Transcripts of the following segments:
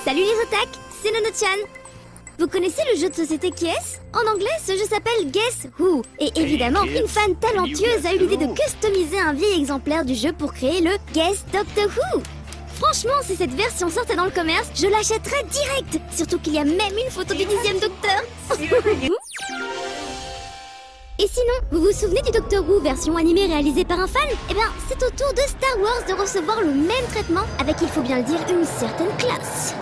Salut les otaques, c'est Nono-chan. Vous connaissez le jeu de société qui est-ce? En anglais, ce jeu s'appelle Guess Who. Et évidemment, une fan talentueuse a eu l'idée de customiser un vieil exemplaire du jeu pour créer le Guess Doctor Who. Franchement, si cette version sortait dans le commerce, je l'achèterais direct. Surtout qu'il y a même une photo du 10e Docteur. Et sinon, vous vous souvenez du Doctor Who version animée réalisée par un fan? Eh bien, c'est au tour de Star Wars de recevoir le même traitement avec, il faut bien le dire, une certaine classe.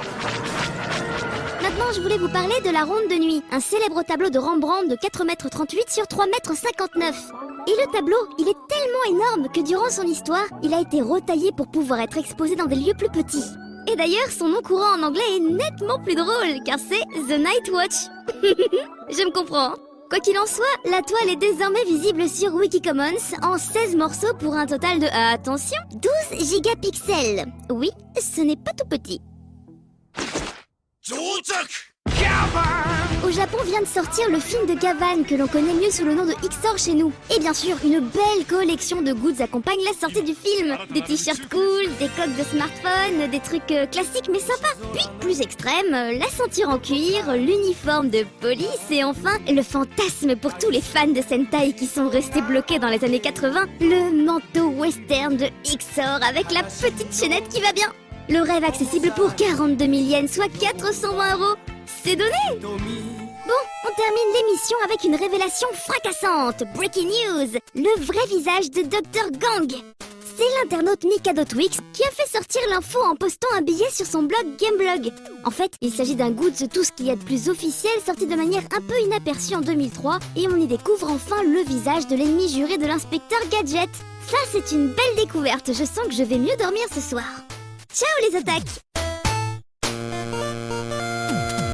Maintenant, je voulais vous parler de La Ronde de Nuit, un célèbre tableau de Rembrandt de 4,38 m sur 3,59 m. Et le tableau, il est tellement énorme que durant son histoire, il a été retaillé pour pouvoir être exposé dans des lieux plus petits. Et d'ailleurs, son nom courant en anglais est nettement plus drôle, car c'est The Night Watch. Je me comprends, hein. Quoi qu'il en soit, la toile est désormais visible sur Wikicommons en 16 morceaux pour un total de, attention, 12 gigapixels. Oui, ce n'est pas tout petit. Au Japon vient de sortir le film de Gavan, que l'on connaît mieux sous le nom de Xor chez nous. Et bien sûr, une belle collection de goods accompagne la sortie du film. Des t-shirts cool, des coques de smartphone, des trucs classiques mais sympas. Puis, plus extrême, la ceinture en cuir, l'uniforme de police et enfin, le fantasme pour tous les fans de Sentai qui sont restés bloqués dans les années 80, le manteau western de Xor avec la petite chaînette qui va bien. Le rêve accessible pour 42 000 yens, soit 420 €. C'est donné! Bon, on termine l'émission avec une révélation fracassante. Breaking news! Le vrai visage de Dr. Gang. C'est l'internaute Mikado Twix qui a fait sortir l'info en postant un billet sur son blog Gameblog. En fait, il s'agit d'un Goods tout ce qu'il y a de plus officiel sorti de manière un peu inaperçue en 2003 et on y découvre enfin le visage de l'ennemi juré de l'inspecteur Gadget. Ça, c'est une belle découverte. Je sens que je vais mieux dormir ce soir. Ciao les attaques!